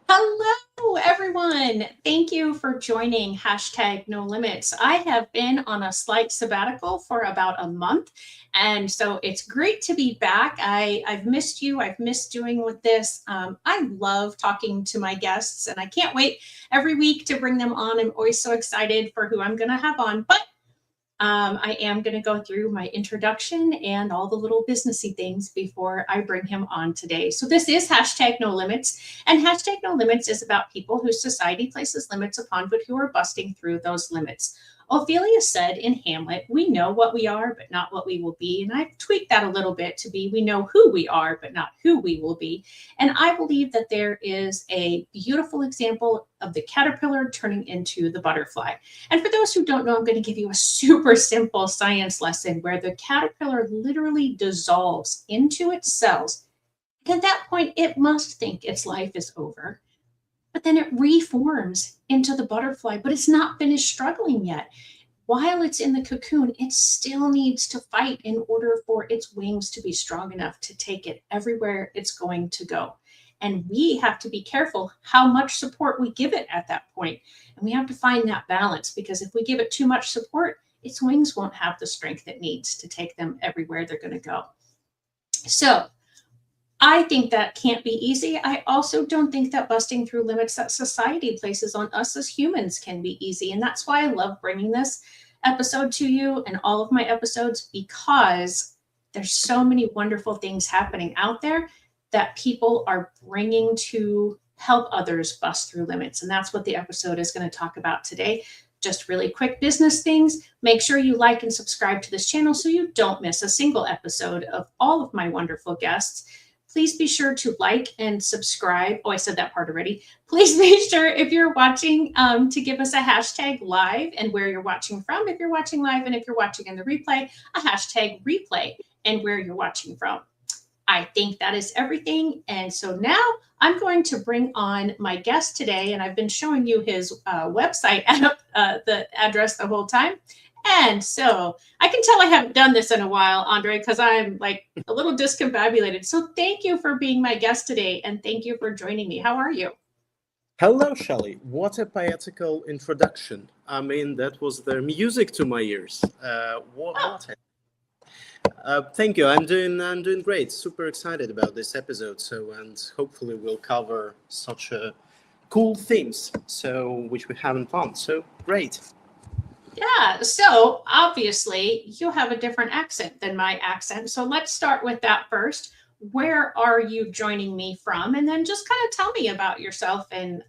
Hello, everyone. Thank you for joining hashtag no limits. I have been on a slight sabbatical for about a month. And so it's great to be back. I've missed you. I've missed doing with this. I love talking to my guests, and I can't wait every week to bring them on. I'm always so excited for who I'm going to have on. But I am going to go through my introduction and all the little businessy things before I bring him on today. So this is hashtag no limits, and hashtag no limits is about people whose society places limits upon, but who are busting through those limits. Ophelia said in Hamlet, "We know what we are, but not what we will be." And I've tweaked that a little bit to be, "We know who we are, but not who we will be." And I believe that there is a beautiful example of the caterpillar turning into the butterfly. And for those who don't know, I'm going to give you a super simple science lesson where the caterpillar literally dissolves into its cells. And at that point, it must think its life is over. But then it reforms into the butterfly, but it's not finished struggling yet. While it's in the cocoon, it still needs to fight in order for its wings to be strong enough to take it everywhere it's going to go. And we have to be careful how much support we give it at that point. And we have to find that balance, because if we give it too much support, its wings won't have the strength it needs to take them everywhere they're going to go. So I think that can't be easy. I also don't think that busting through limits that society places on us as humans can be easy. And that's why I love bringing this episode to you and all of my episodes, because there's so many wonderful things happening out there that people are bringing to help others bust through limits. And that's what the episode is going to talk about today. Just really quick business things. Make sure you like and subscribe to this channel so you don't miss a single episode of all of my wonderful guests. Please be sure to like and subscribe. Oh, I said that part already. Please be sure, if you're watching, to give us a hashtag live and where you're watching from. If you're watching live, and if you're watching in the replay, a hashtag replay and where you're watching from. I think that is everything. And so now I'm going to bring on my guest today, and I've been showing you his website the address the whole time. And so I can tell I haven't done this in a while, Andrey, because I'm like a little discombobulated. So thank you for being my guest today, and thank you for joining me. How are you? Hello, Shelley. What a poetical introduction. I mean, that was the music to my ears. Thank you. I'm doing great. Super excited about this episode. And hopefully we'll cover such cool themes, which we haven't done. So great. Yeah, so obviously you have a different accent than my accent. So let's start with that first. Where are you joining me from? And then just kind of tell me about yourself, and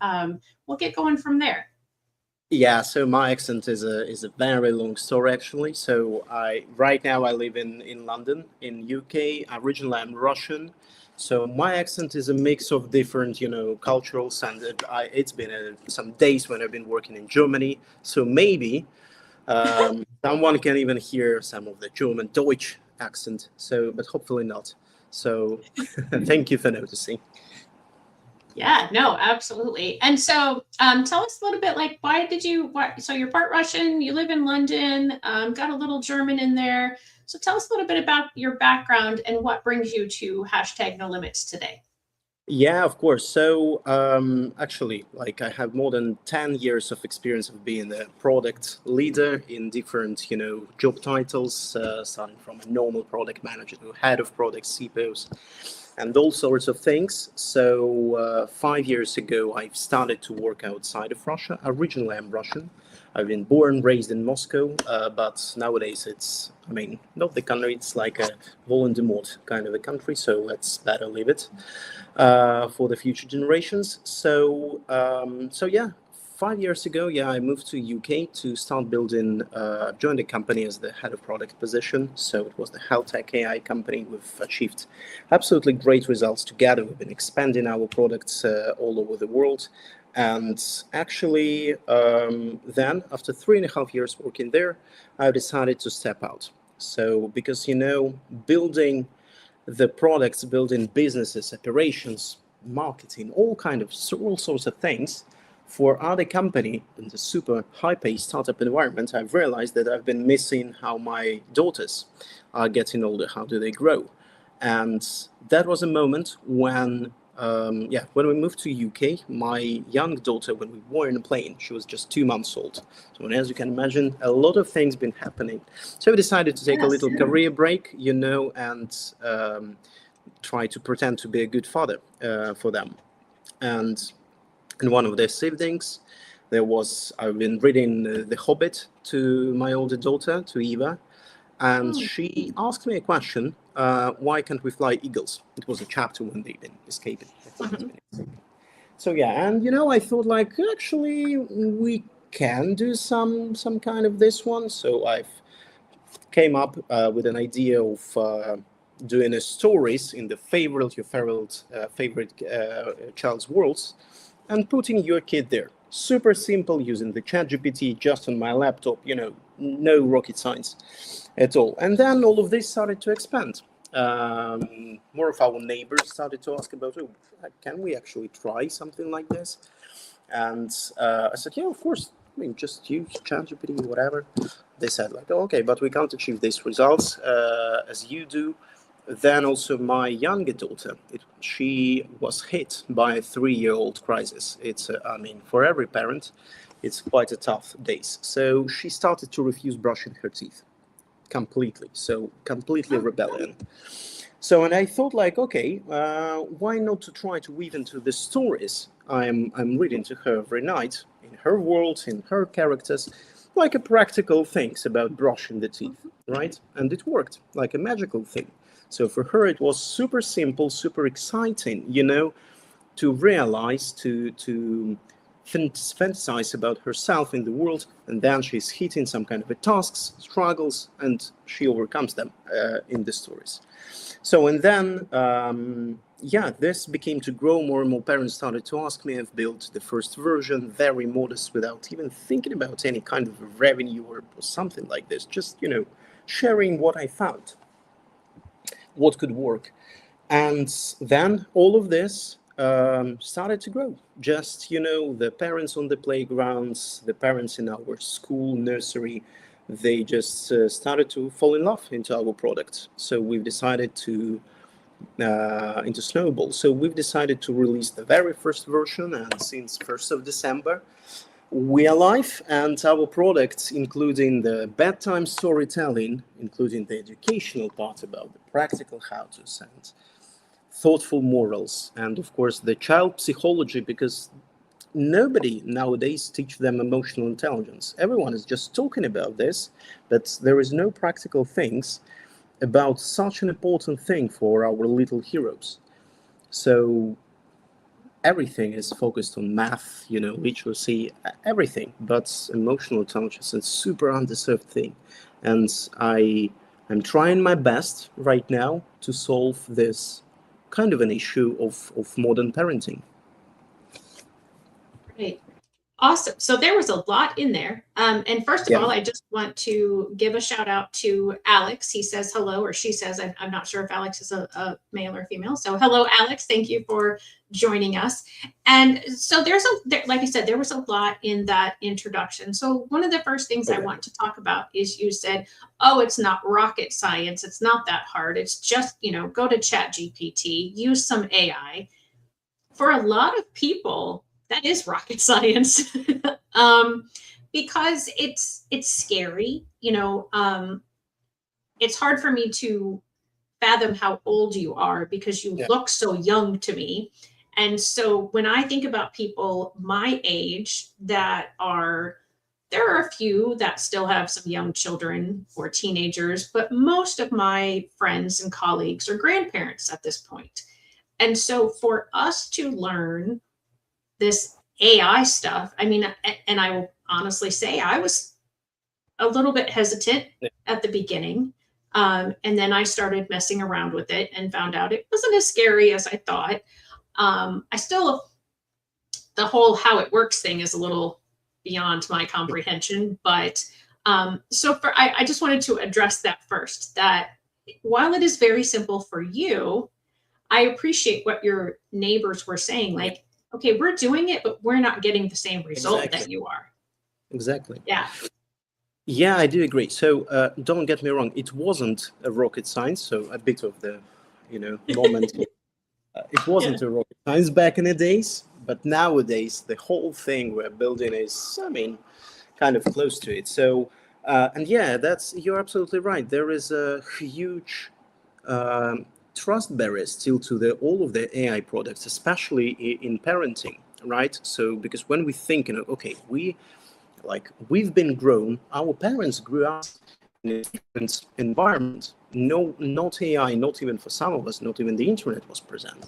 we'll get going from there. Yeah, so my accent is a very long story actually. So right now I live in London, in UK. Originally I'm Russian. So my accent is a mix of different, cultures, and it's been some days when I've been working in Germany. So maybe someone can even hear some of the German Deutsch accent, but hopefully not. So thank you for noticing. Yeah, no, absolutely. And so tell us a little bit, like, so you're part Russian, you live in London, got a little German in there. So tell us a little bit about your background and what brings you to hashtag no limits today. Yeah, of course. So actually, like, I have more than 10 years of experience of being a product leader in different, job titles, starting from a normal product manager to head of product, CPOs, and all sorts of things. So 5 years ago, I started to work outside of Russia. Originally, I'm Russian. I've been born, raised in Moscow, but nowadays it's, not the country, it's like a Voldemort kind of a country, so let's better leave it for the future generations. So yeah, 5 years ago, I moved to UK to start building, joined a company as the head of product position. So it was the health tech AI company. We've achieved absolutely great results together. We've been expanding our products all over the world. And actually, then after 3.5 years working there, I decided to step out. So because, building the products, building businesses, operations, marketing, all sorts of things for other company in the super high-paced startup environment, I've realized that I've been missing how my daughters are getting older. How do they grow? And that was a moment when when we moved to UK, my young daughter, when we were in a plane, she was just 2 months old. So, and as you can imagine, a lot of things been happening. So we decided to take a Yes. little career break, and try to pretend to be a good father for them. And in one of their evenings, I've been reading The Hobbit to my older daughter, to Eva, and Hmm. she asked me a question, why can't we fly eagles? It was a chapter when they've been escaping. I think it's Mhm. been escaping. So yeah, and I thought like actually we can do some kind of this one. So I've came up with an idea of doing a stories in the favorite child's worlds, and putting your kid there. Super simple, using the chat GPT just on my laptop, no rocket science at all. And then all of this started to expand. More of our neighbors started to ask about, oh, can we actually try something like this? And I said, yeah, of course. I mean, just use ChatGPT, whatever. They said, like, oh, okay, but we can't achieve these results as you do. Then also my younger daughter, she was hit by a 3-year-old crisis. I mean, for every parent, it's quite a tough days. So she started to refuse brushing her teeth completely. So completely Oh, rebellion. So, and I thought, like, okay, why not to try to weave into the stories I'm reading to her every night, in her world, in her characters, like a practical things about brushing the teeth, right? And it worked like a magical thing. So for her, it was super simple, super exciting, to realize, to fantasize about herself in the world, and then she's hitting some kind of a tasks, struggles, and she overcomes them in the stories. So, and then, this became to grow. More and more parents started to ask me. I've built the first version, very modest, without even thinking about any kind of revenue or something like this. Just, sharing what I found, what could work. And then all of this started to grow. Just, the parents on the playgrounds, the parents in our school, nursery, they just started to fall in love into our product. So we've decided to into Snowball. So we've decided to release the very first version, and since 1st of December, we are live, and our products, including the bedtime storytelling, including the educational part about the practical how-tos and thoughtful morals, and of course the child psychology, because nobody nowadays teach them emotional intelligence. Everyone is just talking about this, but there is no practical things about such an important thing for our little heroes. So everything is focused on math, literacy, everything, but emotional intelligence is a super underserved thing. And I'm trying my best right now to solve this kind of an issue of modern parenting. great. Awesome. So there was a lot in there. And first of Yeah. all, I just want to give a shout out to Alex. He says hello, or she says, I'm not sure if Alex is a male or female. So hello, Alex. Thank you for joining us. And so like I said, there was a lot in that introduction. So one of the first things I Okay. want to talk about is you said, oh, it's not rocket science. It's not that hard. It's just, go to Chat GPT, use some AI. For a lot of people, that is rocket science. Because it's scary. It's hard for me to fathom how old you are because you Yeah. look so young to me. And so when I think about people my age there are a few that still have some young children or teenagers, but most of my friends and colleagues are grandparents at this point. And so for us to learn this AI stuff, I mean, and I will honestly say I was a little bit hesitant at the beginning. And then I started messing around with it and found out it wasn't as scary as I thought. I still, the whole how it works thing is a little beyond my comprehension. But I just wanted to address that first, that while it is very simple for you, I appreciate what your neighbors were saying. Like, okay, we're doing it, but we're not getting the same result Exactly. that you are. Exactly. Yeah. Yeah, I do agree. So don't get me wrong, it wasn't a rocket science. So a bit of the, moment It wasn't a rocket science back in the days, but nowadays the whole thing we're building is, I mean, kind of close to it. So, and yeah, that's you're absolutely right. There is a huge trust barrier still to all of the AI products, especially in parenting, right? So, because when we think, okay, we've been grown, our parents grew up in a different environment. No, not AI, not even for some of us, not even the internet was present,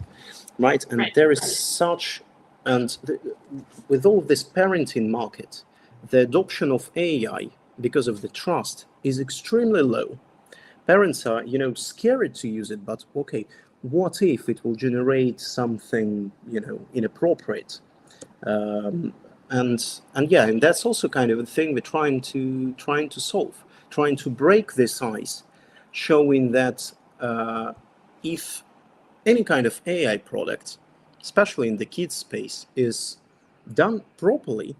right? And Right. there is such, with all of this parenting market, the adoption of AI because of the trust is extremely low. Parents are, scared to use it, but okay, what if it will generate something, inappropriate? Um, and yeah, and that's also kind of a thing we're trying to solve, trying to break this ice, showing that if any kind of AI product, especially in the kids space, is done properly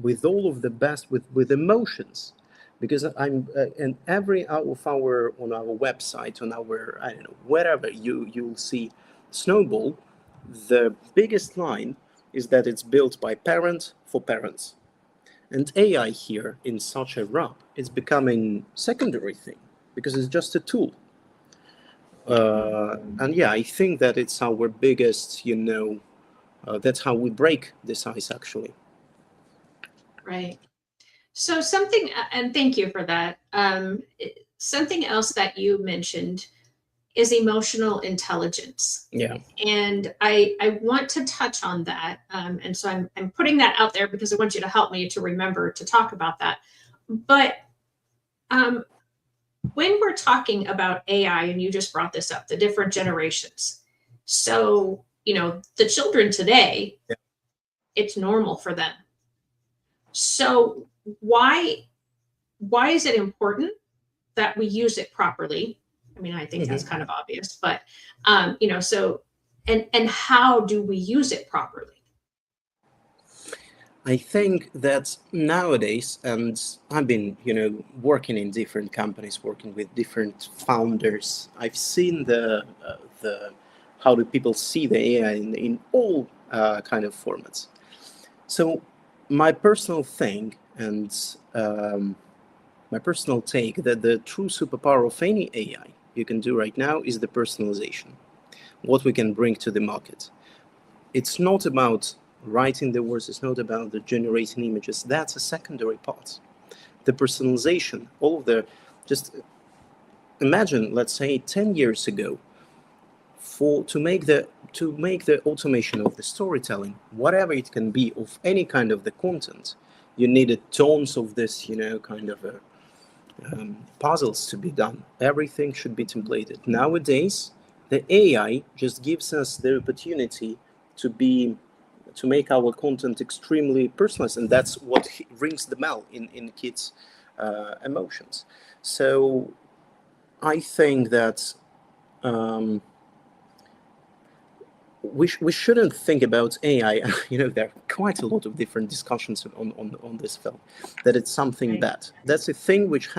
with all of the best with emotions, because I'm and every out of our on our website, on our, I don't know, wherever you'll see Snowball, the biggest line is that it's built by parent for parents. And AI here in such a wrap is becoming secondary thing because it's just a tool. And yeah, I think that it's our biggest, that's how we break this ice actually. Right. So something, and thank you for that. Something else that you mentioned is emotional intelligence. Yeah. And I want to touch on that. And so I'm putting that out there because I want you to help me to remember to talk about that. But um, when we're talking about AI, and you just brought this up, the different generations. So, the children today, Yeah. it's normal for them. So why is it important that we use it properly? I mean, I think that's Mhm. kind of obvious, but so and how do we use it properly? I think that nowadays, and I've been, working in different companies, working with different founders. I've seen the how do people see the AI in all kind of formats. So my personal thing and my personal take that the true superpower of any AI you can do right now is the personalization, what we can bring to the market. It's not about writing the words, it's not about the generating images. That's a secondary part. The personalization, all of the, just imagine, let's say 10 years ago, to make the automation of the storytelling, whatever it can be, of any kind of the content, you needed tons of this, kind of puzzles to be done. Everything should be templated. Nowadays, the AI just gives us the opportunity to make our content extremely personalized, and that's what rings the bell in kids' emotions. So I think that um, we shouldn't think about AI. There are quite a lot of different discussions on this film. That it's something Right. bad. That's a thing which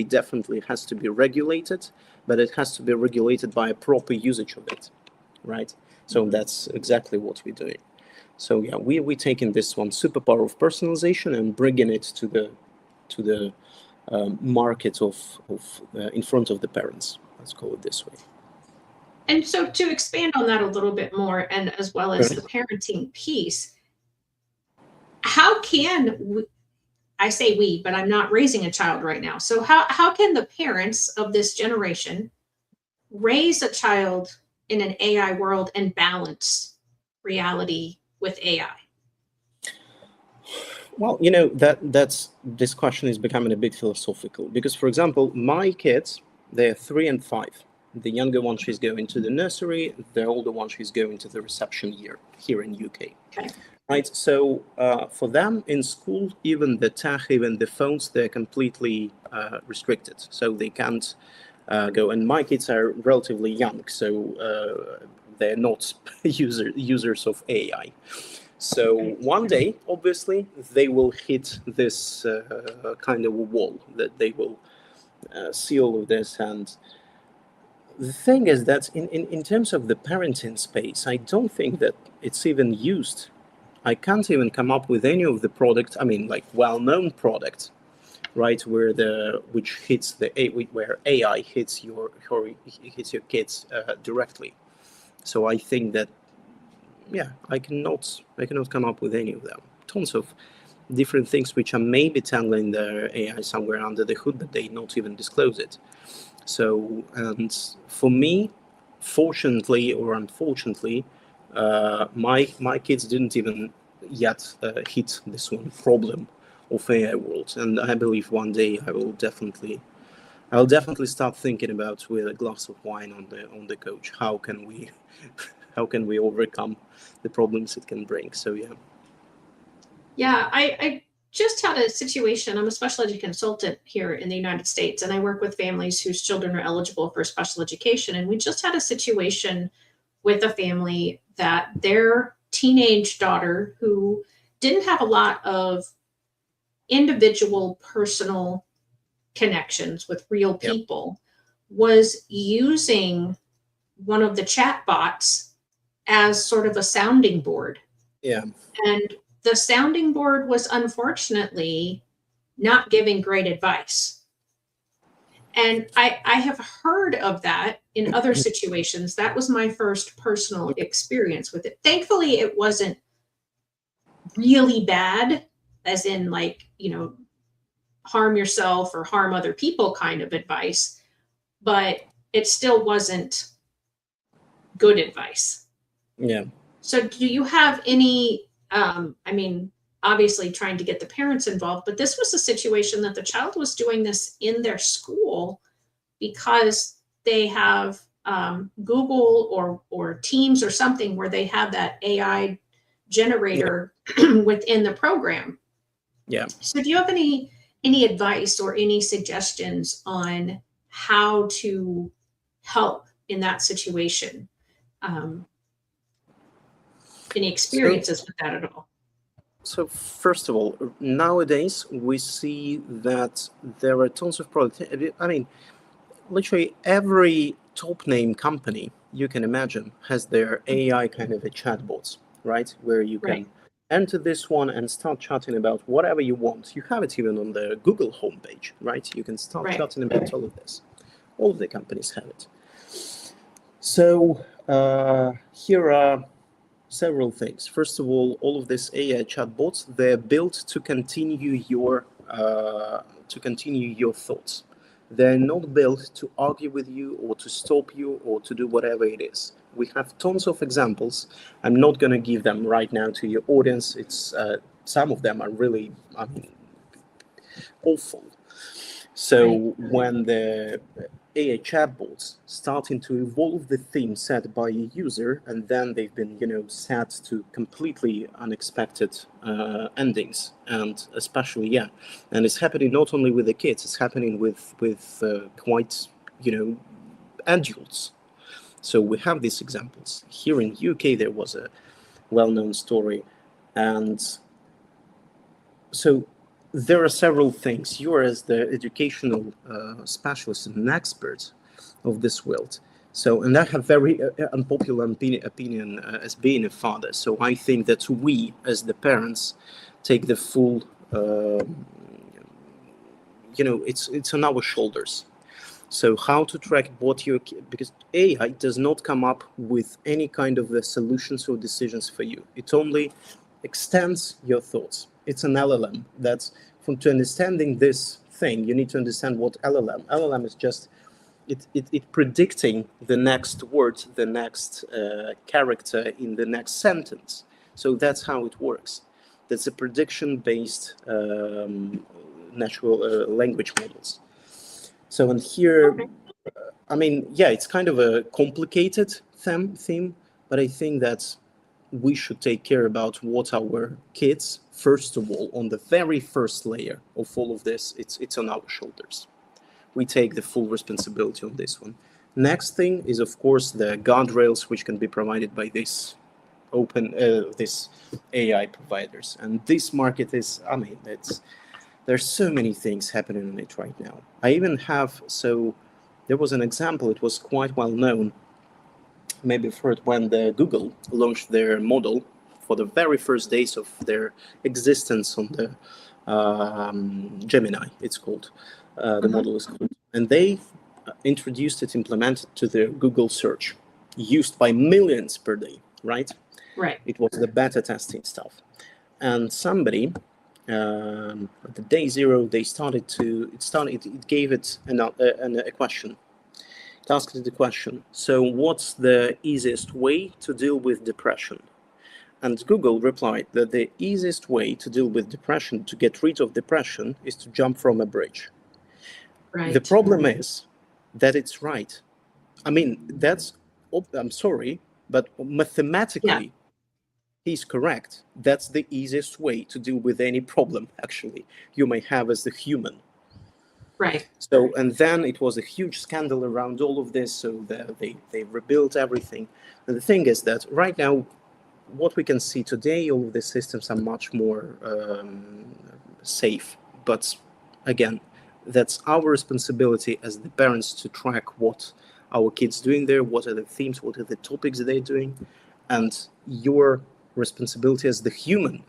definitely has to be regulated, but it has to be regulated by a proper usage of it, right? So that's exactly what we're doing. So yeah, we taking this one superpower of personalization and bringing it to the market of in front of the parents. Let's call it this way. And so to expand on that a little bit more, and as well as Right. the parenting piece, how can we, I say we, but I'm not raising a child right now. So how can the parents of this generation raise a child in an AI world and balance reality with AI? Well, that's this question is becoming a bit philosophical because, for example, my kids, they're 3 and 5. The younger one, she's going to the nursery. The older one, she's going to the reception year here in UK. Okay. Right. So for them in school, even the tech, even the phones, they're completely restricted. So they can't go. And my kids are relatively young, so they're not users of AI. So one day, obviously, they will hit this kind of a wall that they will see all of this, and the thing is that in terms of the parenting space, I don't think that it's even used. I can't even come up with any of the products, I mean, like well-known products, right, which hits where AI hits your kids directly. So I think that, yeah, I cannot come up with any of them. Tons of different things which are maybe tangling their AI somewhere under the hood, but they not even disclose it. So, and for me, fortunately or unfortunately, my kids didn't even yet hit this one problem of AI world, and I believe one day I'll definitely start thinking about, with a glass of wine on the couch, how can we how can we overcome the problems it can bring. So yeah. Yeah, I just had a situation. I'm a special ed consultant here in the United States, and I work with families whose children are eligible for special education. And we just had a situation with a family that their teenage daughter, who didn't have a lot of individual personal connections with real Yep. people, was using one of the chat bots as sort of a sounding board. Yeah. And the sounding board was unfortunately not giving great advice. And I have heard of that in other situations. That was my first personal experience with it. Thankfully, it wasn't really bad, as in, like, harm yourself or harm other people kind of advice, but it still wasn't good advice. Yeah. So do you have any, I mean, obviously trying to get the parents involved, but this was a situation that the child was doing this in their school because they have Google or Teams or something where they have that AI generator within the program. Yeah. So do you have any advice or any suggestions on how to help in that situation? Any experiences with that at all? So first of all, nowadays we see that there are tons of products. I mean, literally every top name company you can imagine has their AI kind of a chatbots, right? Where you can enter this one and start chatting about whatever you want. You have it even on the Google homepage, right? You can start chatting about all of this. All of the companies have it. So here are several things. First of all of these AI chatbots, they're built to continue your thoughts. They're not built to argue with you or to stop you or to do whatever it is. We have tons of examples. I'm not going to give them right now to your audience. It's some of them are really, I mean, awful. So when the AI chatbots starting to evolve the theme set by a user, and then they've been, set to completely unexpected endings, and especially, and it's happening not only with the kids, it's happening with quite, adults. So we have these examples. Here in UK, there was a well-known story, and so there are several things. You are, as the educational specialist and an expert of this world. So, and I have very unpopular opinion as being a father. So I think that we, as the parents, take the full, it's on our shoulders. So how to track what because AI does not come up with any kind of solutions or decisions for you. It only extends your thoughts. It's an LLM. That's to understanding this thing, you need to understand what LLM. LLM is just it predicting the next word, the next character in the next sentence. So that's how it works. That's a prediction-based natural language models. So in here, I mean, it's kind of a complicated theme, but I think that we should take care about what our kids, first of all, on the very first layer of all of this, it's on our shoulders. We take the full responsibility on this one. Next thing is, of course, the guardrails which can be provided by this this AI providers. And this market is, I mean, there's so many things happening on it right now. I even have, there was an example. It was quite well known. Maybe you've heard when the Google launched their model for the very first days of their existence on the Gemini, it's called. The model is called. And they introduced it, implemented to the Google search, used by millions per day, right? Right. It was the beta testing stuff. And somebody, at the day zero, it gave it a question. It asked it the question, so what's the easiest way to deal with depression? And Google replied that the easiest way to deal with depression, to get rid of depression, is to jump from a bridge. Right. The problem is that it's right. I mean, I'm sorry, but mathematically, he's correct. That's the easiest way to deal with any problem, actually, you may have as a human. Right. So, and then it was a huge scandal around all of this, so they rebuilt everything. And the thing is that right now, what we can see today, all of the systems are much more safe. But again, that's our responsibility as the parents to track what our kids doing there, what are the themes, what are the topics they're doing, and your responsibility as the human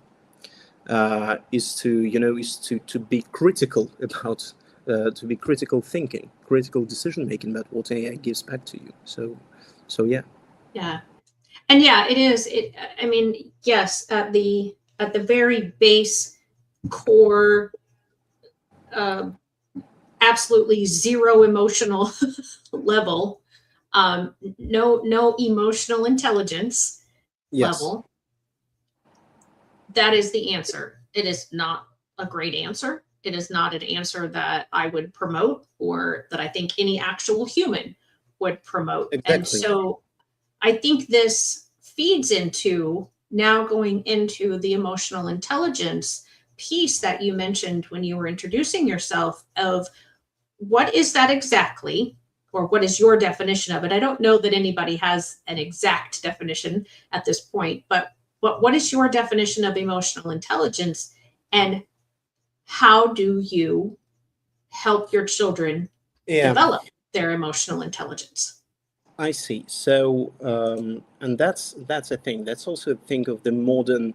is to be critical about to be critical thinking, critical decision making about what AI gives back to you. So yeah. Yeah. And yeah, it is. I mean, yes, at the very base core, absolutely zero emotional level, no emotional intelligence level. That is the answer. It is not a great answer. It is not an answer that I would promote or that I think any actual human would promote. Exactly. And so I think this feeds into now going into the emotional intelligence piece that you mentioned when you were introducing yourself of what is that exactly, or what is your definition of it? I don't know that anybody has an exact definition at this point, but what is your definition of emotional intelligence, and how do you help your children develop their emotional intelligence? I see. So, and that's a thing. That's also a thing of the modern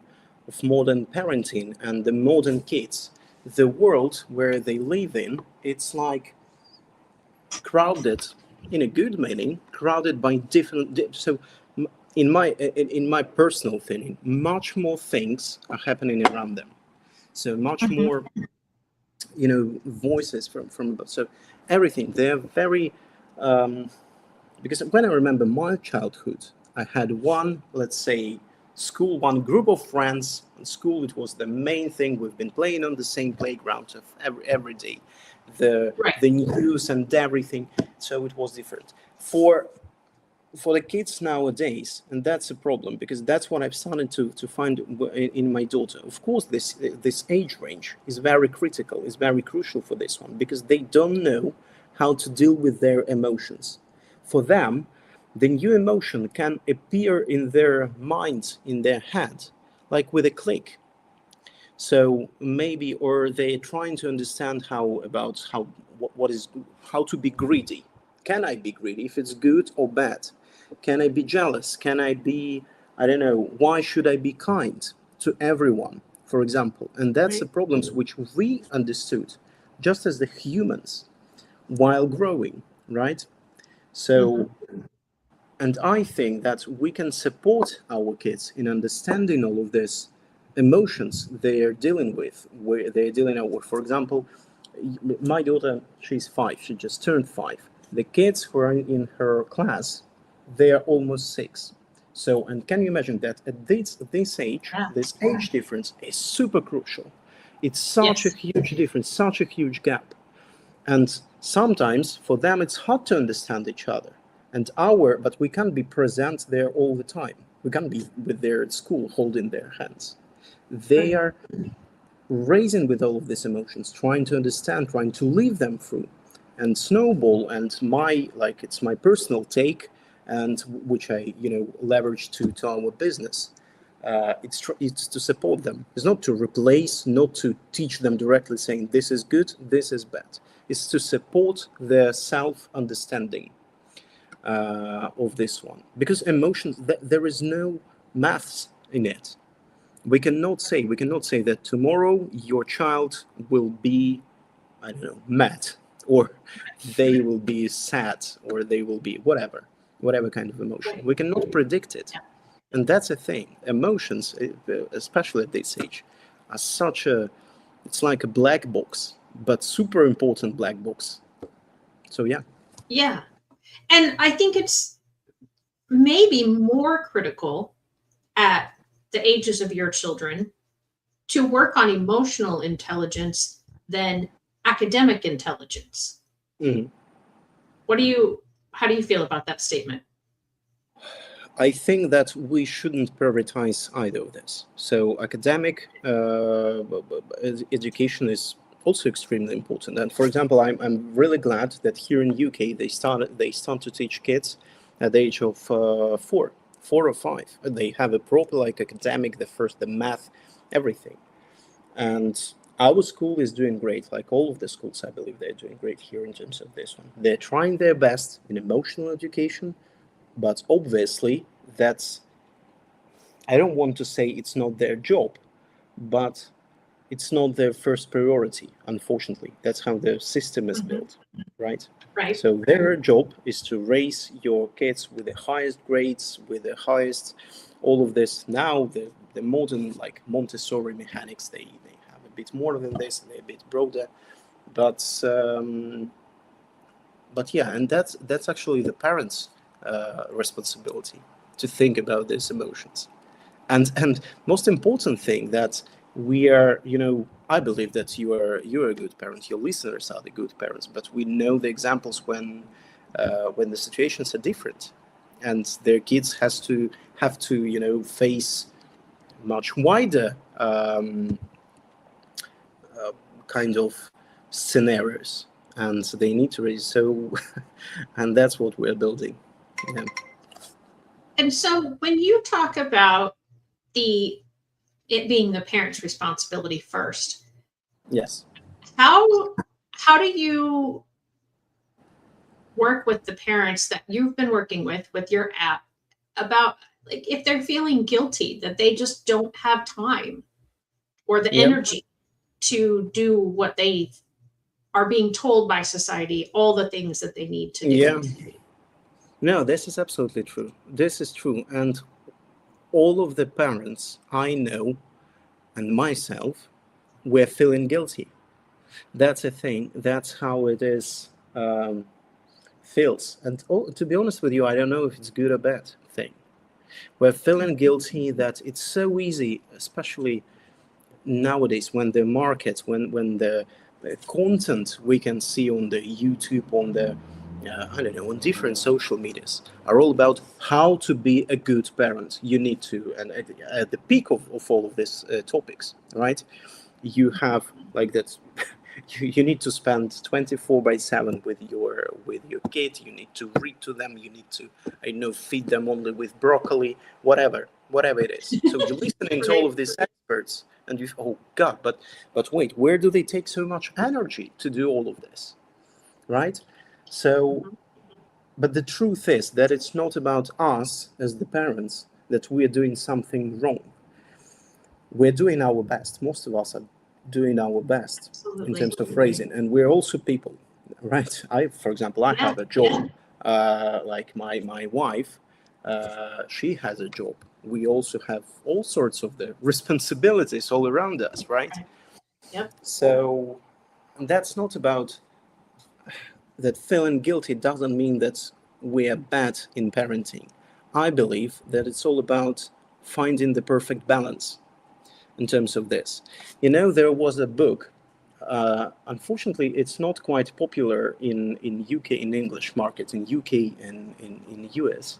parenting and the modern kids. The world where they live in, it's like crowded, in a good meaning, crowded by different. So, in my personal feeling, much more things are happening around them. So much more, voices from above. So everything, they're very. Because when I remember my childhood, I had one, let's say, one group of friends. In school, it was the main thing. We've been playing on the same playground of every day, the news and everything. So it was different for the kids nowadays, and that's a problem, because that's what I've started to find in my daughter. Of course, this age range is very critical, is very crucial for this one, because they don't know how to deal with their emotions. For them, the new emotion can appear in their mind, in their head, like with a click. So maybe, or they're trying to understand how to be greedy. Can I be greedy, if it's good or bad? Can I be jealous? Can I be, I don't know, why should I be kind to everyone, for example? And that's the problems which we understood just as the humans while growing, right? So, and I think that we can support our kids in understanding all of this emotions they are dealing with, where they're dealing with. For example, my daughter, she's 5, she just turned 5. The kids who are in her class, they are almost 6. So, and can you imagine that at this age, this age difference is super crucial. It's such a huge difference, such a huge gap. And sometimes for them, it's hard to understand each other. But we can't be present there all the time. We can't be with their at school holding their hands. They are raising with all of these emotions, trying to understand, trying to live them through. And Snowball, and it's my personal take, and which I leverage to our business. It's to support them. It's not to replace, not to teach them directly saying this is good, this is bad. It's to support their self-understanding of this one. Because emotions, there is no maths in it. We cannot say that tomorrow your child will be, I don't know, mad, or they will be sad, or they will be whatever kind of emotion. We cannot predict it. And that's a thing. Emotions, especially at this age, are it's like a black box, but super important black box. So yeah. Yeah. And I think it's maybe more critical at the ages of your children to work on emotional intelligence than academic intelligence. Mm-hmm. How do you feel about that statement? I think that we shouldn't prioritize either of this. So academic education is also extremely important. And for example, I'm really glad that here in UK they start to teach kids at the age of 4 or 5. They have a proper like academic, the math, everything. And our school is doing great. Like all of the schools, I believe they're doing great here in terms of this one. They're trying their best in emotional education. But obviously, I don't want to say it's not their job, but it's not their first priority, unfortunately. That's how the system is built, right? Right. So their job is to raise your kids with the highest grades, with the highest, all of this. Now, the modern, like Montessori mechanics, they have a bit more than this, and they're a bit broader. But yeah, and that's actually the parents' responsibility to think about these emotions. And most important thing that we are, I believe that you're a good parent. Your listeners are the good parents, but we know the examples when the situations are different, and their kids have to face much wider kind of scenarios, and they need to raise so, and that's what we're building. Yeah. And so when you talk about it being the parent's responsibility first, Yes. how do you work with the parents that you've been working with your app about, like, if they're feeling guilty that they just don't have time or the energy to do what they are being told by society, all the things that they need to do? Yeah. No, this is absolutely true. This is true. And all of the parents I know and myself were feeling guilty. That's a thing. That's how it is feels. And to be honest with you, I don't know if it's good or bad thing. We're feeling guilty that it's so easy, especially nowadays when the markets, when the content we can see on the YouTube, on the I don't know, on different social medias are all about how to be a good parent. You need to, and at the peak of all of these topics, right? You have like that. You need to spend 24/7 with your kid. You need to read to them. You need to, feed them only with broccoli, whatever it is. So you're listening to all of these experts, and you, oh God, but wait, where do they take so much energy to do all of this, right? So, but the truth is that it's not about us as the parents that we are doing something wrong. We're doing our best. Most of us are doing our best. Absolutely. In terms of raising, and we're also people, right? For example, I have a job. Like my wife, she has a job. We also have all sorts of the responsibilities all around us, right? Yep. So that's not about that. Feeling guilty doesn't mean that we are bad in parenting. I believe that it's all about finding the perfect balance in terms of this. There was a book. Unfortunately, it's not quite popular in UK, in English markets, in UK and in US.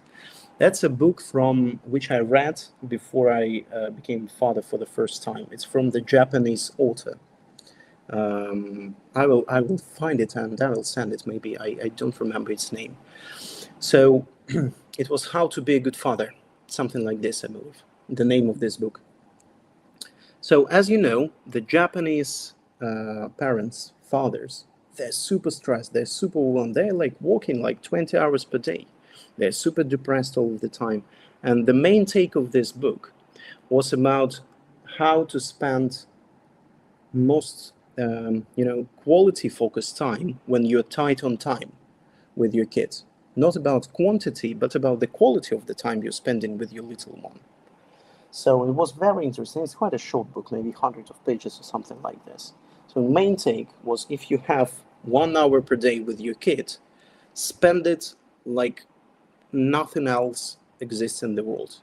That's a book from which I read before I became father for the first time. It's from the Japanese author. I will find it and I will send it. Maybe I don't remember its name. So it was How to Be a Good Father, something like this, I believe. the name of this book. So as you know, the Japanese parents, fathers, they're super stressed, they're super overwhelmed, they're like working like 20 hours per day. They're super depressed all of the time. And the main take of this book was about how to spend most quality focused time when you're tight on time with your kids. Not about quantity, but about the quality of the time you're spending with your little one. So it was very interesting. It's quite a short book, maybe hundreds of pages or something like this. So the main take was, if you have 1 hour per day with your kid, spend it like nothing else exists in the world.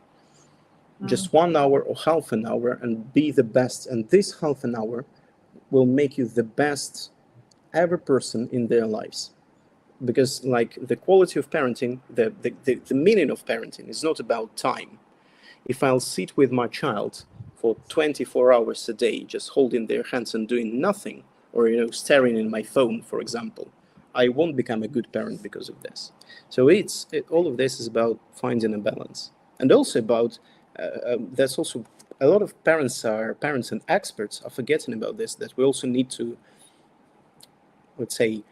Just 1 hour or half an hour, and be the best. And this half an hour will make you the best ever person in their lives. Because like the quality of parenting, the meaning of parenting is not about time. If I'll sit with my child for 24 hours a day, just holding their hands and doing nothing, or staring in my phone, for example, I won't become a good parent because of this. So all of this is about finding a balance, and also about there's also a lot of parents and experts are forgetting about this, that we also need to, let's say,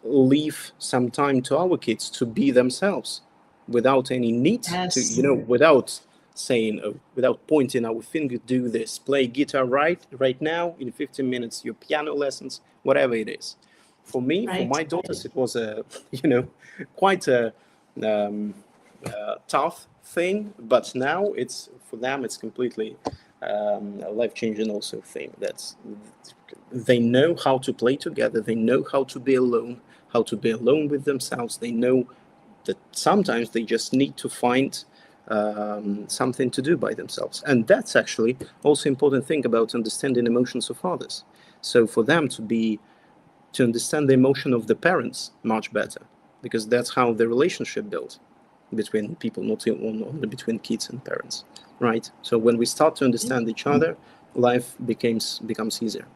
leave some time to our kids to be themselves, without any need Yes. without saying, without pointing our finger, do this, play guitar right now, in 15 minutes, your piano lessons, whatever it is. For me, for Right. my daughters, it was quite a tough thing, but now for them it's completely a life-changing also thing. They know how to play together, they know how to be alone with themselves. They know that sometimes they just need to find something to do by themselves. And that's actually also important thing about understanding emotions of others. So for them to understand the emotion of the parents much better, because that's how the relationship builds between people, not only between kids and parents, right? So when we start to understand each other, life becomes easier.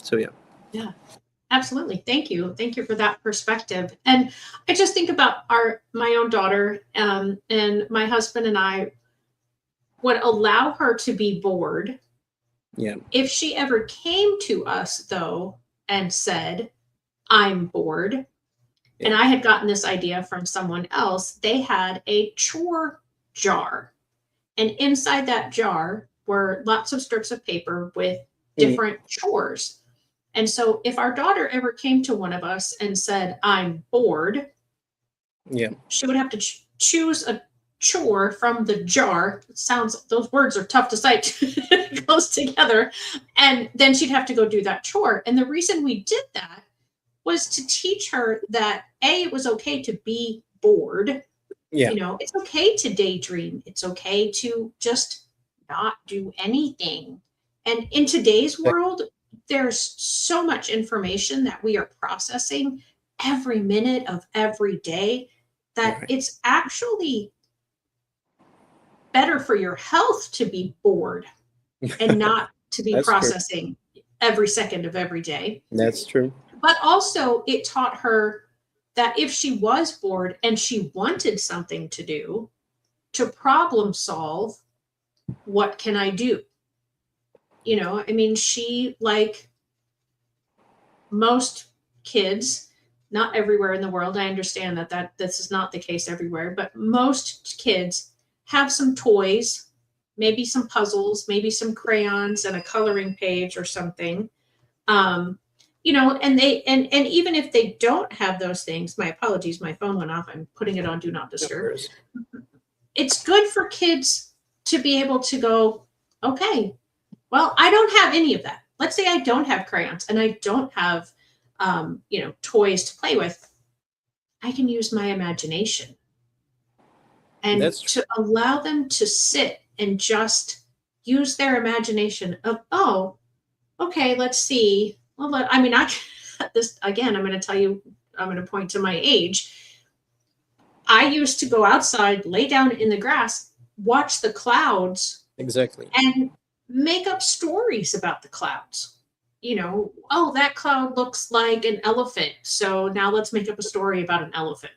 So yeah. Yeah. Absolutely. Thank you. Thank you for that perspective. And I just think about my own daughter, and my husband and I would allow her to be bored. Yeah. If she ever came to us, though, and said, I'm bored, Yeah. and I had gotten this idea from someone else, they had a chore jar. And inside that jar were lots of strips of paper with different chores. And so if our daughter ever came to one of us and said, I'm bored, Yeah. she would have to choose a chore from the jar. Those words are tough to cite close together. And then she'd have to go do that chore. And the reason we did that was to teach her that it was okay to be bored. Yeah. It's okay to daydream. It's okay to just not do anything. And in today's world, there's so much information that we are processing every minute of every day that Right. it's actually better for your health to be bored and not to be That's true. processing every second of every day. That's true. But also, it taught her that if she was bored and she wanted something to do, to problem solve, what can I do? She, like most kids, not everywhere in the world, I understand that this is not the case everywhere, but most kids have some toys, maybe some puzzles, maybe some crayons and a coloring page or something. And even if they don't have those things, my apologies, my phone went off. I'm putting it on do not disturb. It's good for kids to be able to go, okay, well, I don't have any of that. Let's say I don't have crayons and I don't have, toys to play with. I can use my imagination, and That's true. to allow them to sit and just use their imagination of, oh, okay, let's see. Well, this again, I'm going to tell you, I'm going to point to my age. I used to go outside, lay down in the grass, watch the clouds, Exactly. and make up stories about the clouds. Oh, that cloud looks like an elephant. So now let's make up a story about an elephant.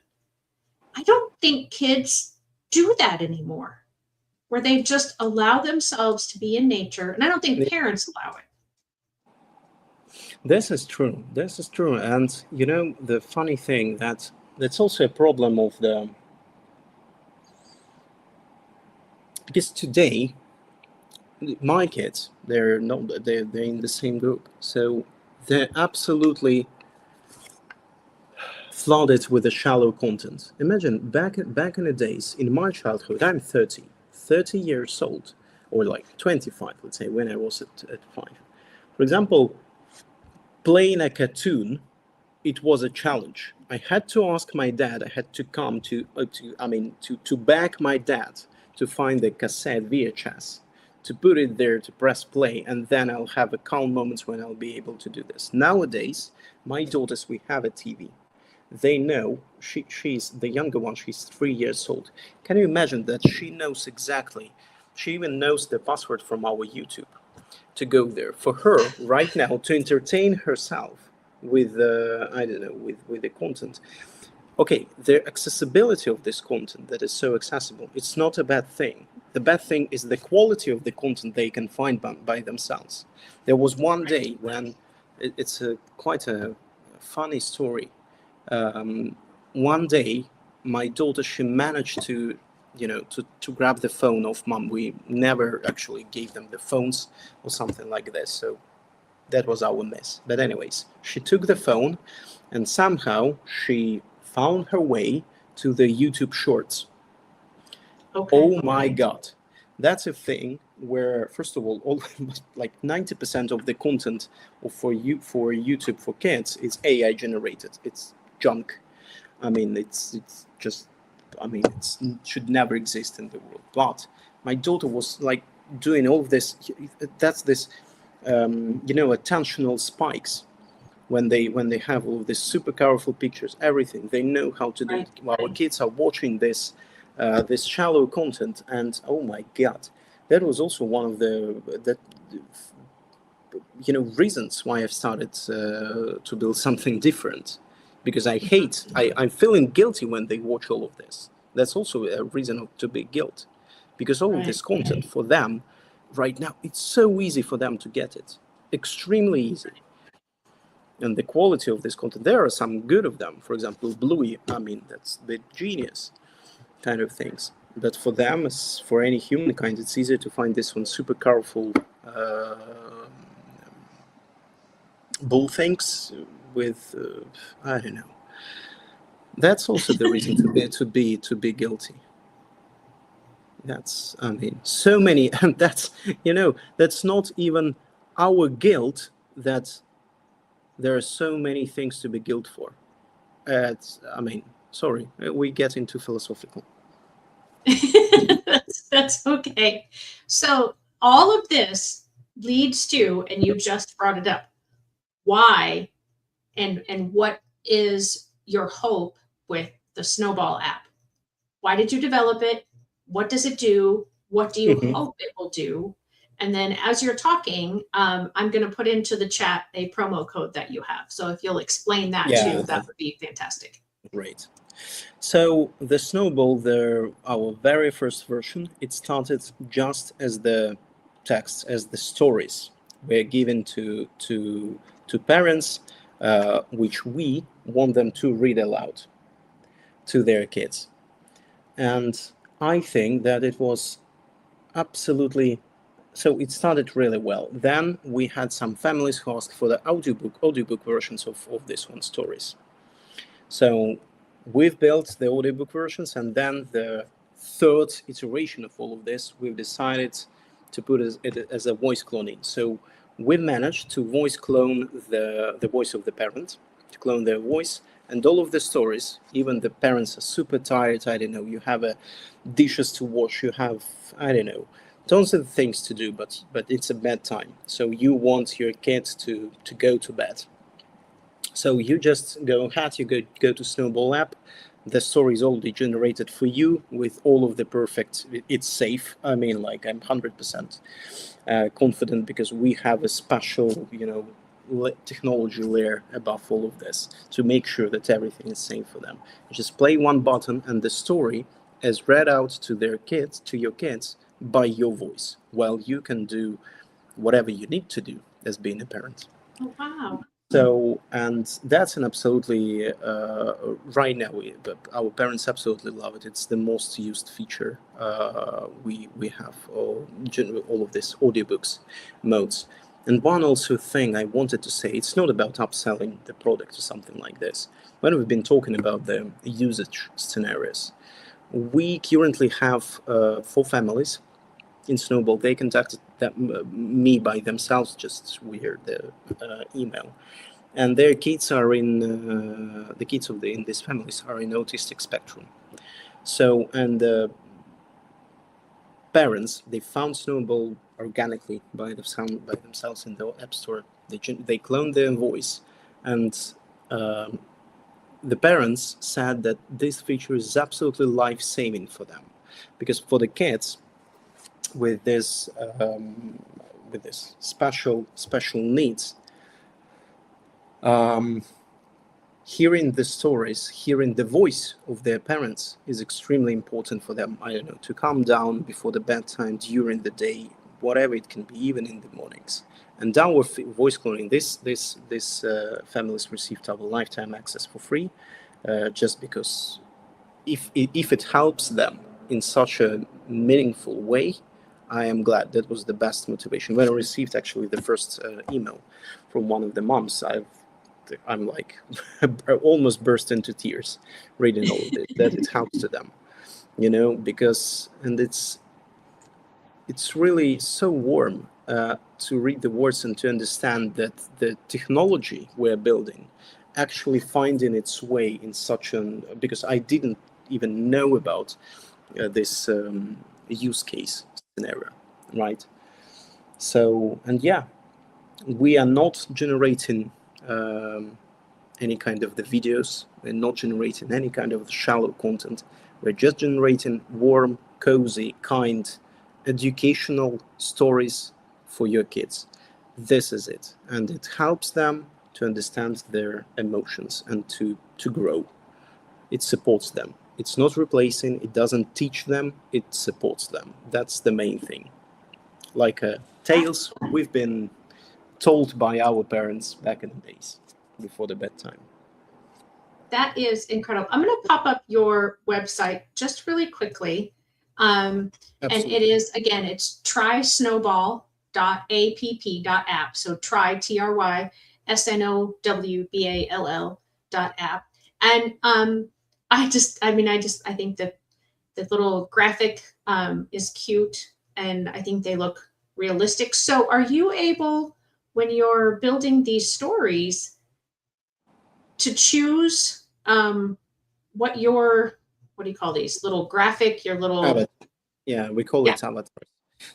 I don't think kids do that anymore. where they just allow themselves to be in nature. And I don't think parents allow it. This is true. This is true. And you know, the funny thing that's also a problem of the, because today my kids, they're not, they're in the same group, so they're absolutely flooded with the shallow content. Imagine back in the days, in my childhood, I'm 30 years old, or like 25, let's say, when I was at 5. For example, playing a cartoon, it was a challenge. I had to ask my dad. I had to come to beg my dad to find the cassette VHS, to put it there, to press play, and then I'll have a calm moments when I'll be able to do this. Nowadays, my daughters, we have a TV. They know, she's the younger one. She's 3 years old. Can you imagine that she knows exactly? She even knows the password from our YouTube to go there. For her right now to entertain herself with I don't know, with the content. Okay, the accessibility of this content that is so accessible, it's not a bad thing. The bad thing is the quality of the content they can find by themselves. There was one day when it's quite a funny story. One day, my daughter, she managed to, to grab the phone of mom. We never actually gave them the phones or something like this. So that was our miss. But anyways, she took the phone and somehow she found her way to the YouTube Shorts. Okay. Oh my God. That's a thing where, first of all like 90% of the content for YouTube for kids is AI generated. It's junk. I mean, it's just, I mean, it should never exist in the world. But my daughter was like doing all of this. That's this, attentional spikes when they have all of these super powerful pictures, everything. They know how to do it. While our kids are watching this shallow content, and oh my God, that was also one of the reasons why I've started to build something different, because I'm feeling guilty when they watch all of this. That's also a reason to be guilt, because all of this content for them right now, it's so easy for them to get it, extremely easy. And the quality of this content, there are some good of them. For example, Bluey, I mean, that's the genius kind of things. But for them, as for any humankind, it's easier to find this one super powerful bull things with I don't know. That's also the reason to be guilty. That's, I mean, so many, and that's that's not even our guilt, that there are so many things to be guilt for. I mean, sorry, we get into philosophical. That's okay. So all of this leads to, and you just brought it up, why and what is your hope with the Snowball app? Why did you develop it? What does it do? What do you hope it will do? And then as you're talking, I'm going to put into the chat a promo code that you have. So if you'll explain that too, that would be fantastic. Great. So the Snowball, our very first version, it started just as the text, as the stories were given to parents, which we want them to read aloud to their kids. And I think that it was absolutely, so it started really well. Then we had some families who asked for the audiobook versions of this one, stories. So we've built the audiobook versions, and then the third iteration of all of this, we've decided to put it as a voice cloning. So we managed to voice clone the voice of the parent, to clone their voice, and all of the stories. Even the parents are super tired, I don't know, you have dishes to wash, you have, I don't know, tons of things to do, but it's a bedtime. So you want your kids to go to bed. So you just go ahead, you go to Snowball app. The story is already generated for you with all of the perfect, it's safe. I mean, like, I'm 100% confident, because we have a special, technology layer above all of this to make sure that everything is safe for them. You just play one button and the story is read out to your kids by your voice, while you can do whatever you need to do as being a parent. Oh, wow. So, and that's an absolutely, right now, our parents absolutely love it. It's the most used feature we have, all of these audiobooks modes. And one also thing I wanted to say, it's not about upselling the product or something like this. When we've been talking about the usage scenarios, we currently have 4 families in Snowball. They contacted me by themselves, just via the email, and their kids are in the kids of in these families are in autistic spectrum. So, and the parents, they found Snowball organically by themselves in the App Store. They cloned their voice, and um, the parents said that this feature is absolutely life-saving for them, because for the kids with this special needs, hearing the stories, hearing the voice of their parents is extremely important for them. I don't know, to calm down before the bedtime, during the day, whatever it can be, even in the mornings. And our voice cloning, this families received our lifetime access for free, just because if it helps them in such a meaningful way, I am glad. That was the best motivation. When I received actually the first email from one of the moms, I'm like almost burst into tears reading all of this, that it helps to them, because, and it's really so warm to read the words and to understand that the technology we're building actually finding its way in such an, because I didn't even know about this use case scenario, right? So, and yeah, we are not generating any kind of the videos. We're not generating any kind of shallow content. We're just generating warm, cozy, kind, educational stories for your kids. This is it. And it helps them to understand their emotions and to grow. It supports them. It's not replacing, it doesn't teach them, it supports them. That's the main thing. Like tales we've been told by our parents back in the days before the bedtime. That is incredible. I'm going to pop up your website just really quickly. And it is, again, it's trysnowball.app. So try, TRYSNOWBALL.app. And I think that the little graphic is cute, and I think they look realistic. So are you able, when you're building these stories, to choose what do you call these little graphic, your little Avatar. Yeah, we call it avatar.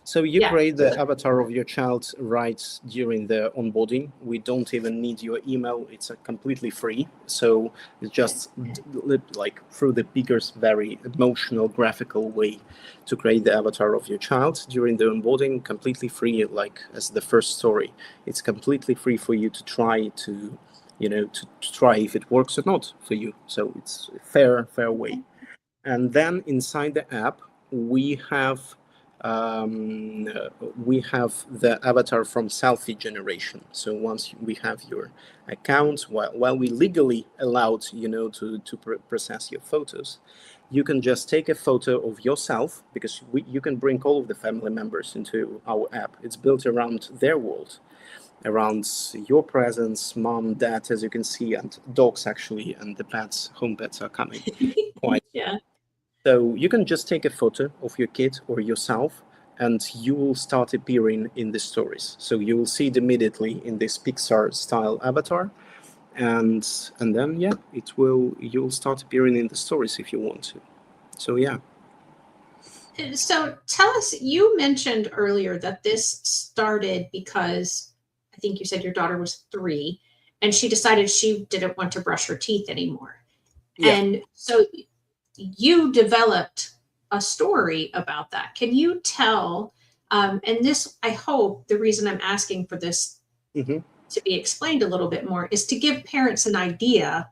So you create the avatar of your child right during the onboarding. We don't even need your email. It's completely free. So it's just like through the biggest, very emotional, graphical way to create the avatar of your child during the onboarding, completely free, like as the first story. It's completely free for you to try to try if it works or not for you. So it's a fair way. And then inside the app, we have the avatar from selfie generation. So once we have your account, while we legally allowed, to process your photos, you can just take a photo of yourself, because you can bring all of the family members into our app. It's built around their world, around your presence, mom, dad, as you can see, and dogs actually, and the pets, home pets are coming quite. Yeah. So you can just take a photo of your kid or yourself, and you will start appearing in the stories. So you will see it immediately in this Pixar style avatar, and then you'll start appearing in the stories if you want to. So yeah. So tell us, you mentioned earlier that this started because I think you said your daughter was 3 and she decided she didn't want to brush her teeth anymore. Yeah. And so you developed a story about that. Can you tell, and this, I hope the reason I'm asking for this to be explained a little bit more is to give parents an idea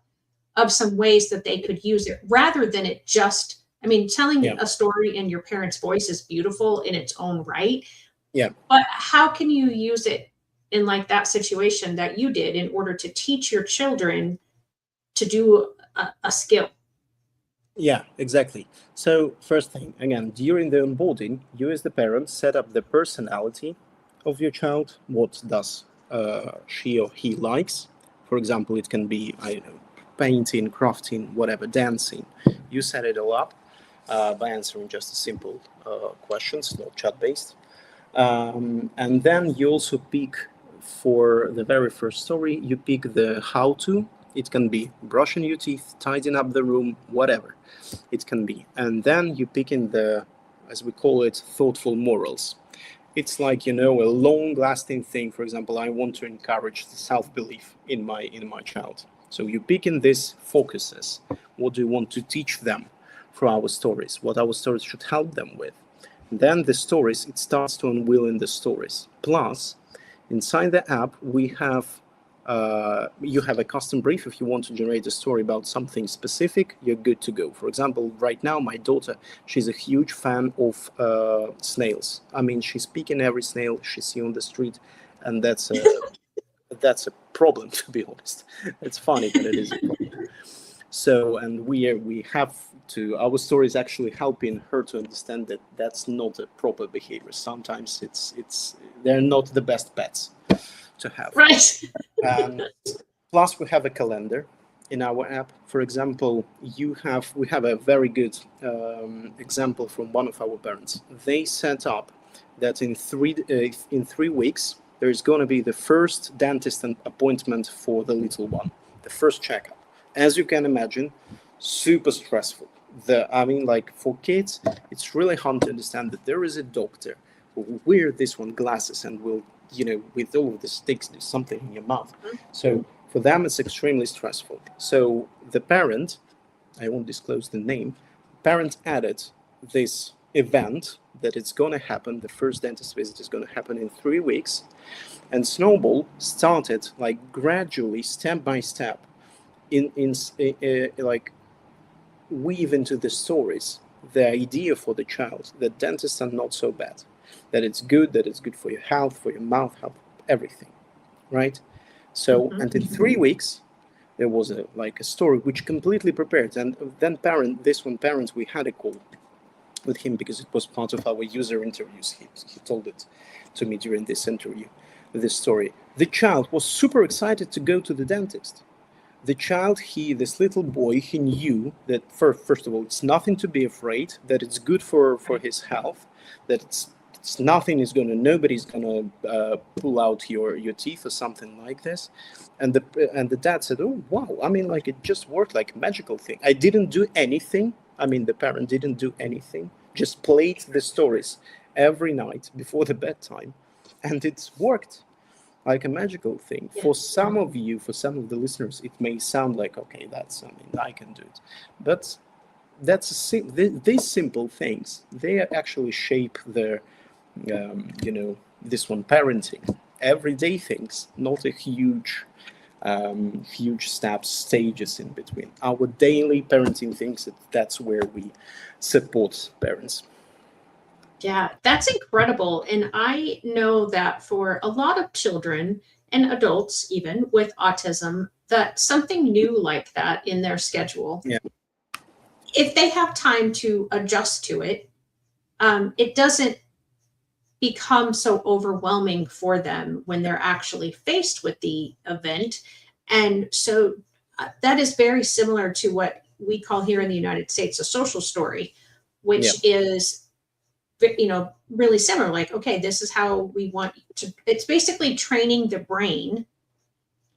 of some ways that they could use it rather than it just I mean, telling Yeah. a story in your parents' voice is beautiful in its own right, Yeah. but how can you use it in like that situation that you did in order to teach your children to do a skill? Yeah, exactly. So first thing, again, during the onboarding, you as the parent set up the personality of your child. What does she or he likes? For example, it can be, I don't know, painting, crafting, whatever, dancing. You set it all up by answering just a simple questions, not chat-based. And then you also pick for the very first story, you pick the how to. It can be brushing your teeth, tidying up the room, whatever it can be. And then you pick in the, as we call it, thoughtful morals. It's like, you know, a long lasting thing. For example, I want to encourage self-belief in my child. So you pick in these focuses. What do you want to teach them through our stories? What our stories should help them with? Then the stories, it starts to unveil in the stories. Plus, inside the app, we have you have a custom brief. If you want to generate a story about something specific, you're good to go. For example, right now, my daughter, she's a huge fan of snails. I mean, she's picking every snail she sees on the street, and that's a problem, to be honest. It's funny, but it is a problem. So, and we have to, our story is actually helping her to understand that that's not a proper behavior. Sometimes it's they're not the best pets to have. Right. And plus, we have a calendar in our app. For example, we have a very good example from one of our parents. They set up that in 3 weeks there is going to be the first dentist appointment for the little one, the first checkup. As you can imagine, super stressful. I mean, like for kids, it's really hard to understand that there is a doctor who will wear this one glasses and will, you know, with all of the sticks, do something in your mouth. So for them, it's extremely stressful. So the parent, I won't disclose the name, parent added this event that it's going to happen. The first dentist visit is going to happen in 3 weeks. And Snowball started like gradually, step by step, in like weave into the stories the idea for the child that dentists are not so bad, that it's good for your health, for your mouth health, everything, right? So, Mhm. and in 3 weeks, there was a story which completely prepared. And then parents, we had a call with him because it was part of our user interviews. He told it to me during this interview, this story. The child was super excited to go to the dentist. The child, this little boy, he knew that first of all, it's nothing to be afraid, that it's good for his health, that it's nothing is nobody's gonna pull out your teeth or something like this. And the dad said, oh wow, I mean, like it just worked like a magical thing. I didn't do anything. I mean, the parent didn't do anything, just played the stories every night before the bedtime, and it's worked like a magical thing. Yeah. For some of you, for some of the listeners, it may sound like, okay, I mean, I can do it. But these simple things, they actually shape this one, parenting. Everyday things, not a huge steps, stages in between. Our daily parenting things, that's where we support parents. Yeah, that's incredible. And I know that for a lot of children and adults, even with autism, that something new like that in their schedule, Yeah, if they have time to adjust to it, it doesn't become so overwhelming for them when they're actually faced with the event. And so that is very similar to what we call here in the United States a social story, yeah, which is, you know, really similar. Like, okay, this is how we want to, it's basically training the brain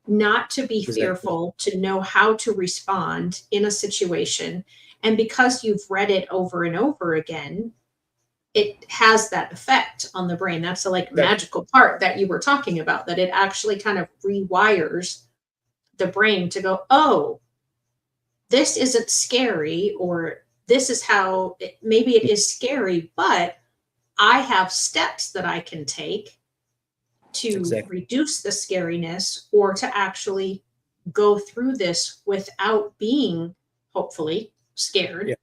not to be exactly. fearful, to know how to respond in a situation. And because you've read it over and over again, it has that effect on the brain. That's the like Exactly. magical part that you were talking about, that it actually kind of rewires the brain to go, oh, this isn't scary, or this is how maybe it is scary, but I have steps that I can take to Exactly. reduce the scariness or to actually go through this without being, hopefully, Yeah. scared.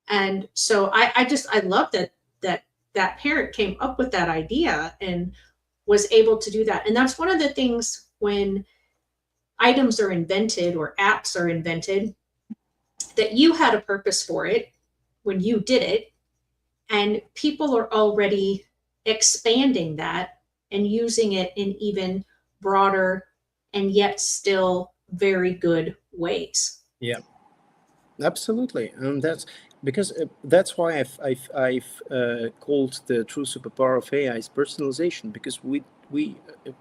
And so I love that parent came up with that idea and was able to do that. And that's one of the things when items are invented or apps are invented, that you had a purpose for it when you did it, and people are already expanding that and using it in even broader and yet still very good ways. Yeah, absolutely. And that's because that's why I've called the true superpower of AI is personalization, because we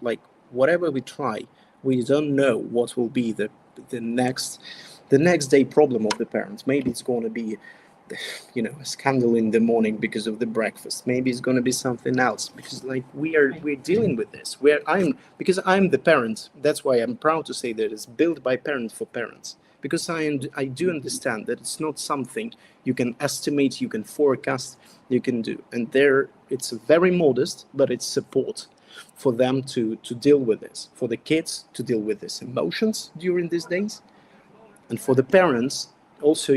like whatever we try, we don't know what will be the next the next day problem of the parents. Maybe it's going to be, a scandal in the morning because of the breakfast. Maybe it's going to be something else, because like we're dealing with this, where I'm the parent. That's why I'm proud to say that it's built by parents for parents, because I do understand that it's not something you can estimate, you can forecast, you can do. And there it's very modest, but it's support for them to deal with this, for the kids to deal with these emotions during these days, and for the parents also,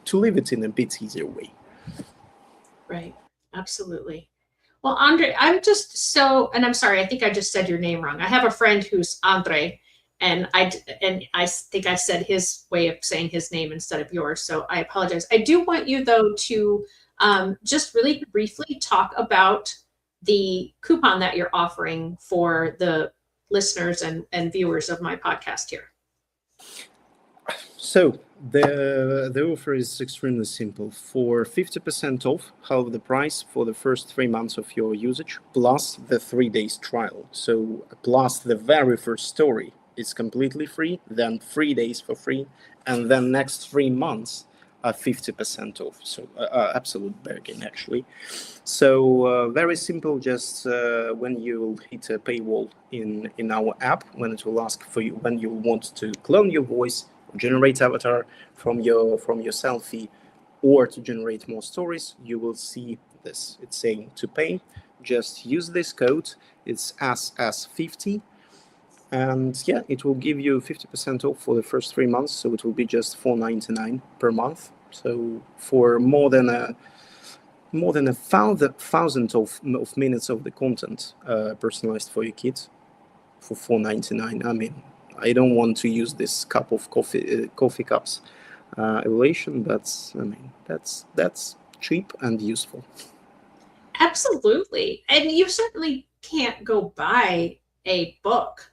to live it in a bit easier way. Right. Absolutely. Well, Andre, I'm just so, and I'm sorry, I think I just said your name wrong. I have a friend who's Andre, and I think I said his way of saying his name instead of yours, so I apologize. I do want you though to just really briefly talk about the coupon that you're offering for the listeners and viewers of my podcast here. So the offer is extremely simple. For 50% off, half the price for the first 3 months of your usage, plus the 3 days trial. So plus the very first story is completely free, then 3 days for free, and then next 3 months are 50% off. So absolute bargain actually. So very simple. Just when you hit a paywall in our app, when it will ask for you, when you want to clone your voice, generate avatar from your selfie, or to generate more stories, you will see this. It's saying to pay. Just use this code. It's as50, and yeah, it will give you 50% off for the first 3 months. So it will be just $4.99 per month. So for more than a thousand of minutes of the content personalized for your kids for $4.99. I mean, I don't want to use this cup of coffee cups evaluation, but I mean that's cheap and useful. Absolutely. And you certainly can't go buy a book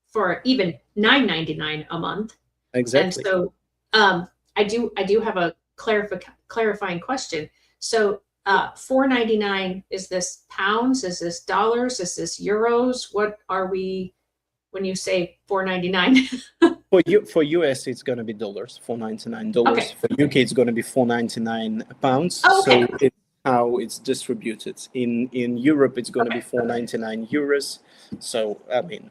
for even $9.99 a month. Exactly. And so I do have a clarifying question. So $4.99, is this pounds? Is this dollars? Is this euros? What are we when you say $4.99? For US, it's going to be dollars, $4.99. Okay. For UK, it's going to be £4.99. Oh, okay. So it's how it's distributed. In Europe, it's going to be €4.99. So I mean.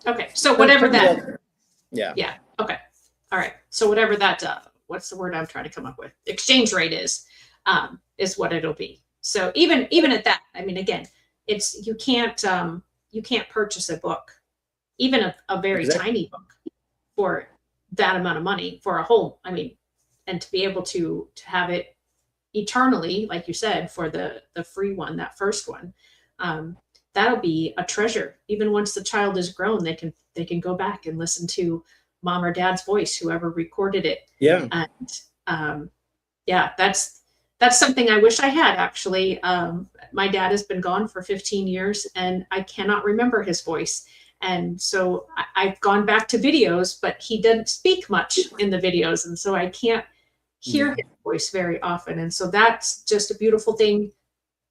Okay. So whatever that. Yeah. Yeah. Okay. All right. So whatever that. What's the word I'm trying to come up with? Exchange rate is what it'll be. So even at that, I mean, again, it's you can't purchase a book, even a very tiny book, for that amount of money for a whole. I mean, and to be able to have it eternally, like you said, for the free one, that first one, that'll be a treasure. Even once the child is grown, they can go back and listen to mom or dad's voice, whoever recorded it. Yeah. And yeah, that's something I wish I had, actually. My dad has been gone for 15 years and I cannot remember his voice. And so I've gone back to videos, but he didn't speak much in the videos. And so I can't hear his voice very often. And so that's just a beautiful thing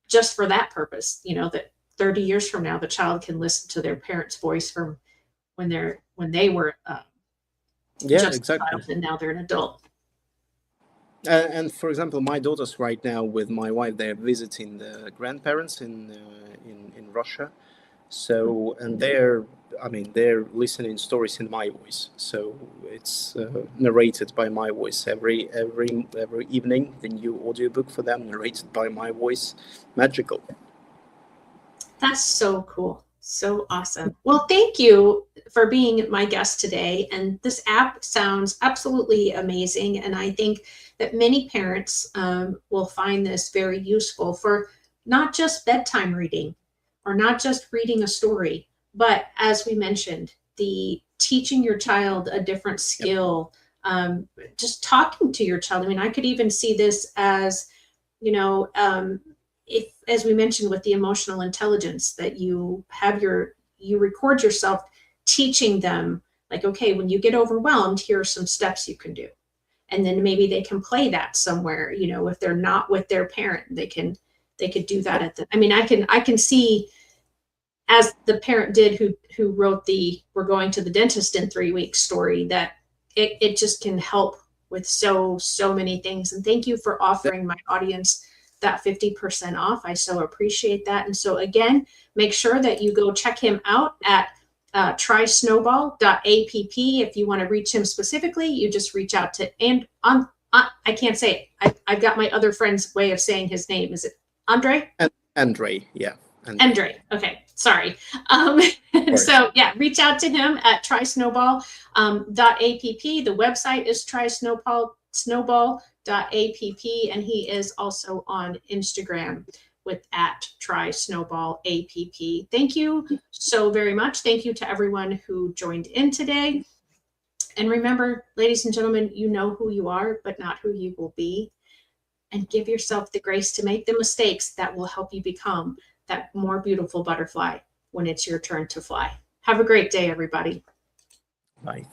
just for that purpose, that 30 years from now, the child can listen to their parents' voice from when they were just exactly. a child, and now they're an adult. And for example, my daughters right now with my wife, they're visiting the grandparents in Russia. So, and they're listening stories in my voice. So it's narrated by my voice every evening. The new audiobook for them narrated by my voice. Magical. That's so cool. So awesome. Well, thank you for being my guest today. And this app sounds absolutely amazing. And I think that many parents will find this very useful for not just bedtime reading or not just reading a story, but as we mentioned, the teaching your child a different Yep. skill, just talking to your child. I mean, I could even see this as, you know, if, as we mentioned with the emotional intelligence, that you record yourself teaching them, like, okay, when you get overwhelmed, here are some steps you can do. And then maybe they can play that somewhere, if they're not with their parent, they could do that Yep. at the, I mean, I can see, as the parent did who wrote the "we're going to the dentist in 3 weeks" story, that it just can help with so many things. And thank you for offering my audience that 50% off. I so appreciate that. And so again, make sure that you go check him out at trysnowball.app. If you want to reach him specifically, you just reach out to, and I can't say it. I've got my other friend's way of saying his name. Is it Andrey? Andrey, yeah. Andrey. Okay, sorry. And so yeah, reach out to him at trysnowball.app. The website is trysnowball.app, and he is also on Instagram with at trysnowballapp. Thank you so very much. Thank you to everyone who joined in today. And remember, ladies and gentlemen, you know who you are, but not who you will be. And give yourself the grace to make the mistakes that will help you become that more beautiful butterfly when it's your turn to fly. Have a great day, everybody. Bye.